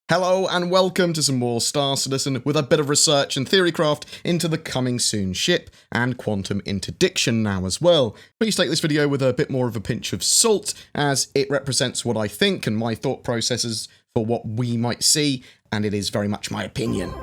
Hello and welcome to some more Star Citizen with a bit of research and theorycraft into the coming soon ship and quantum interdiction now as well. Please take this video with a bit more of a pinch of salt as it represents what I think and my thought processes for what we might see, and it is very much my opinion.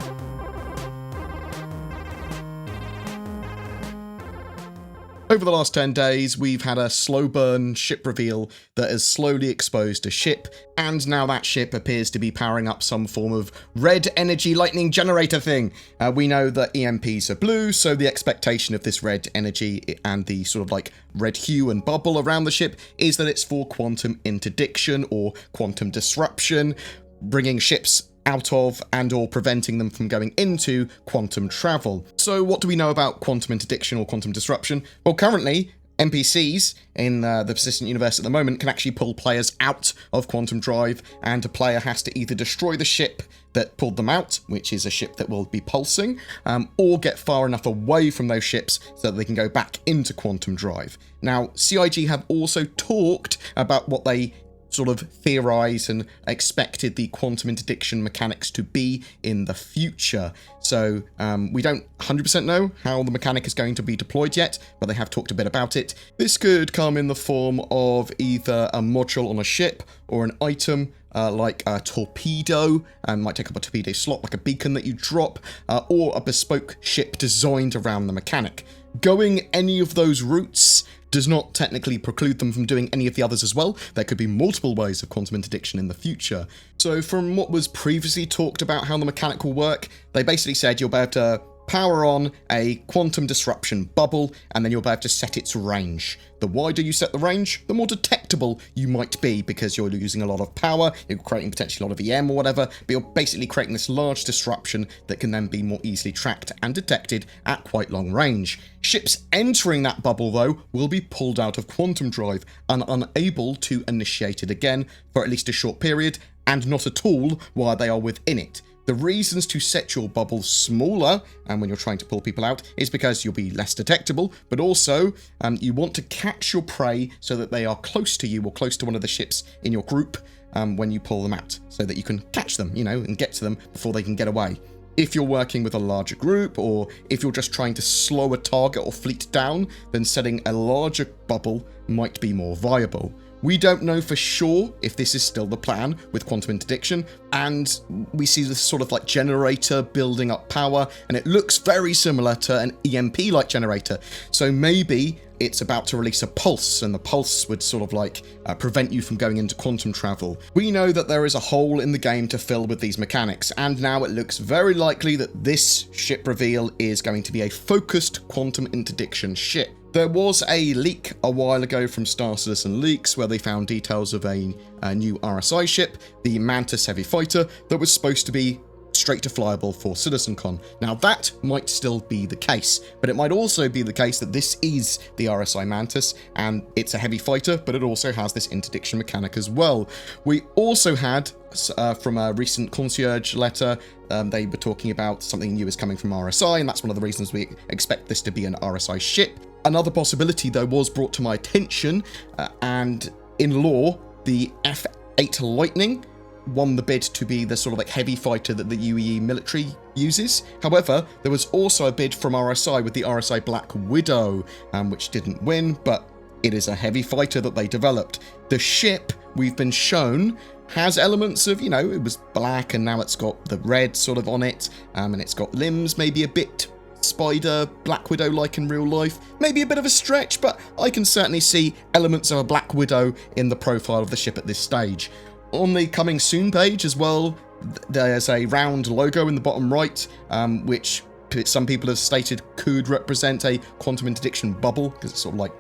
Over the last 10 days, we've had a slow burn ship reveal that has slowly exposed a ship, and now that ship appears to be powering up some form of red energy lightning generator thing. We know that EMPs are blue, so the expectation of this red energy and the sort of like red hue and bubble around the ship is that it's for quantum interdiction or quantum disruption, bringing ships out of and or preventing them from going into quantum travel. So what do we know about quantum interdiction or quantum disruption? Well, currently, NPCs in the persistent universe at the moment can actually pull players out of quantum drive, and a player has to either destroy the ship that pulled them out, which is a ship that will be pulsing, or get far enough away from those ships so that they can go back into quantum drive. Now, CIG have also talked about what they sort of theorized and expected the quantum interdiction mechanics to be in the future. So we don't 100% know how the mechanic is going to be deployed yet, but they have talked a bit about it. This could come in the form of either a module on a ship or an item like a torpedo, might take up a torpedo slot like a beacon that you drop, or a bespoke ship designed around the mechanic. Going any of those routes does not technically preclude them from doing any of the others as well. There could be multiple ways of quantum interdiction in the future. So from what was previously talked about how the mechanic will work, they basically said you'll be able to power on a quantum disruption bubble, and then you'll be able to set its range. The wider you set the range, the more detectable you might be, because you're using a lot of power, you're creating potentially a lot of EM or whatever, but you're basically creating this large disruption that can then be more easily tracked and detected at quite long range. Ships entering that bubble, though, will be pulled out of quantum drive and unable to initiate it again for at least a short period, and not at all while they are within it. The reasons to set your bubble smaller, and when you're trying to pull people out, is because you'll be less detectable, but also you want to catch your prey so that they are close to you or close to one of the ships in your group when you pull them out, so that you can catch them, and get to them before they can get away. If you're working with a larger group, or if you're just trying to slow a target or fleet down, then setting a larger bubble might be more viable. We don't know for sure if this is still the plan with quantum interdiction, and we see this sort of like generator building up power, and it looks very similar to an EMP-like generator. So maybe it's about to release a pulse, and the pulse would sort of like prevent you from going into quantum travel. We know that there is a hole in the game to fill with these mechanics, and now it looks very likely that this ship reveal is going to be a focused quantum interdiction ship. There was a leak a while ago from Star Citizen Leaks where they found details of a new RSI ship, the Mantis heavy fighter, that was supposed to be straight to flyable for CitizenCon. Now that might still be the case, but it might also be the case that this is the RSI Mantis and it's a heavy fighter, but it also has this interdiction mechanic as well. We also had, from a recent concierge letter, they were talking about something new is coming from RSI, and that's one of the reasons we expect this to be an RSI ship. Another possibility, though, was brought to my attention, and in lore, the F-8 Lightning won the bid to be the sort of like heavy fighter that the UEE military uses. However, there was also a bid from RSI with the RSI Black Widow, which didn't win, but it is a heavy fighter that they developed. The ship, we've been shown, has elements of, it was black and now it's got the red sort of on it, and it's got limbs maybe a bit Spider, Black Widow-like in real life. Maybe a bit of a stretch, but I can certainly see elements of a Black Widow in the profile of the ship at this stage. On the coming soon page as well, there's a round logo in the bottom right, which some people have stated could represent a quantum interdiction bubble, because it's sort of like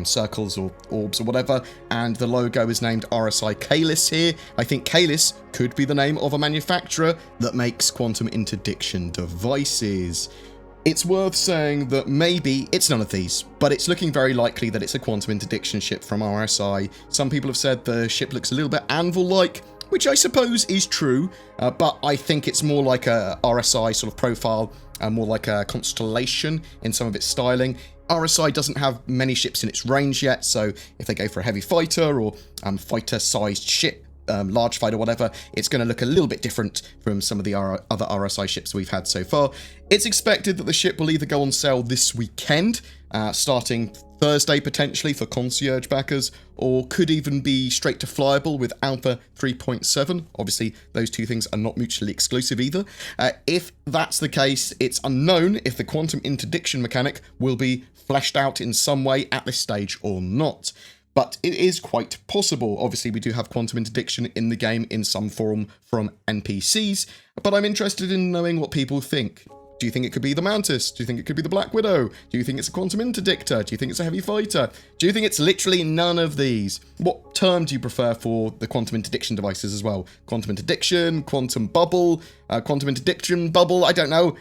circles or orbs or whatever, and the logo is named RSI Kalis here. I think Kalis could be the name of a manufacturer that makes quantum interdiction devices. It's worth saying that maybe it's none of these, but it's looking very likely that it's a quantum interdiction ship from RSI. Some people have said the ship looks a little bit Anvil-like, which I suppose is true, but I think it's more like a RSI sort of profile, more like a constellation in some of its styling. RSI doesn't have many ships in its range yet, so if they go for a heavy fighter or fighter-sized ship, large fight or whatever, it's going to look a little bit different from some of the other RSI ships we've had so far. It's expected that the ship will either go on sale this weekend, starting Thursday potentially for concierge backers, or could even be straight to flyable with Alpha 3.7. Obviously, those two things are not mutually exclusive either. If that's the case, it's unknown if the quantum interdiction mechanic will be fleshed out in some way at this stage or not. But it is quite possible. Obviously, we do have quantum interdiction in the game in some form from NPCs, but I'm interested in knowing what people think. Do you think it could be the Mantis? Do you think it could be the Black Widow? Do you think it's a quantum interdictor? Do you think it's a heavy fighter? Do you think it's literally none of these? What term do you prefer for the quantum interdiction devices as well? Quantum interdiction, quantum bubble, quantum interdiction bubble, I don't know.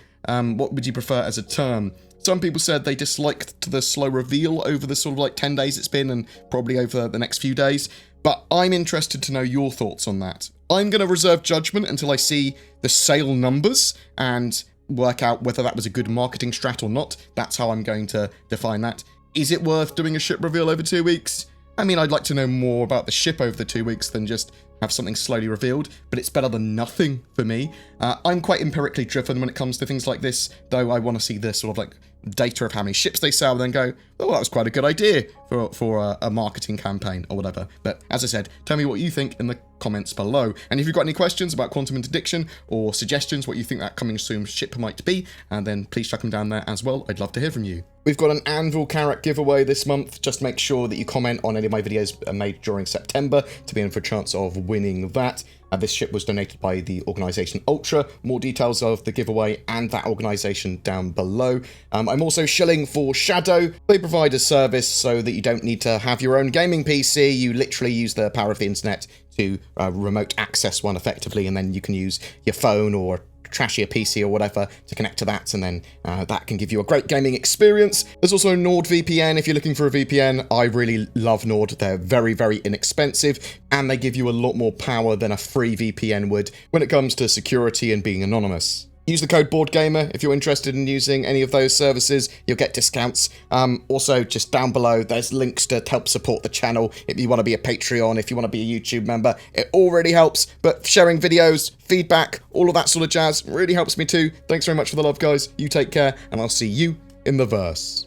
What would you prefer as a term? Some people said they disliked the slow reveal over the sort of like 10 days it's been and probably over the next few days, but I'm interested to know your thoughts on that. I'm going to reserve judgment until I see the sale numbers and work out whether that was a good marketing strat or not. That's how I'm going to define that. Is it worth doing a ship reveal over 2 weeks? I mean, I'd like to know more about the ship over the 2 weeks than just have something slowly revealed, but it's better than nothing for me. I'm quite empirically driven when it comes to things like this, though I want to see the sort of like data of how many ships they sell and then go, oh, that was quite a good idea for a marketing campaign or whatever. But as I said, tell me what you think in the comments below. And if you've got any questions about quantum interdiction or suggestions what you think that coming soon ship might be, then please chuck them down there as well. I'd love to hear from you. We've got an Anvil Carrot giveaway this month. Just make sure that you comment on any of my videos made during September to be in for a chance of winning that. This ship was donated by the organisation Ultra. More details of the giveaway and that organisation down below. I'm also shilling for Shadow. They provide a service so that you don't need to have your own gaming PC. You literally use the power of the internet to remote access one effectively, and then you can use your phone or trashier PC or whatever to connect to that, and then that can give you a great gaming experience. There's also NordVPN if you're looking for a VPN. I really love Nord. They're very, very inexpensive, and they give you a lot more power than a free VPN would when it comes to security and being anonymous. Use the code BoredGamer if you're interested in using any of those services. You'll get discounts. Also, just down below, there's links to help support the channel. If you want to be a Patreon, if you want to be a YouTube member, it all really helps. But sharing videos, feedback, all of that sort of jazz really helps me too. Thanks very much for the love, guys. You take care, and I'll see you in the verse.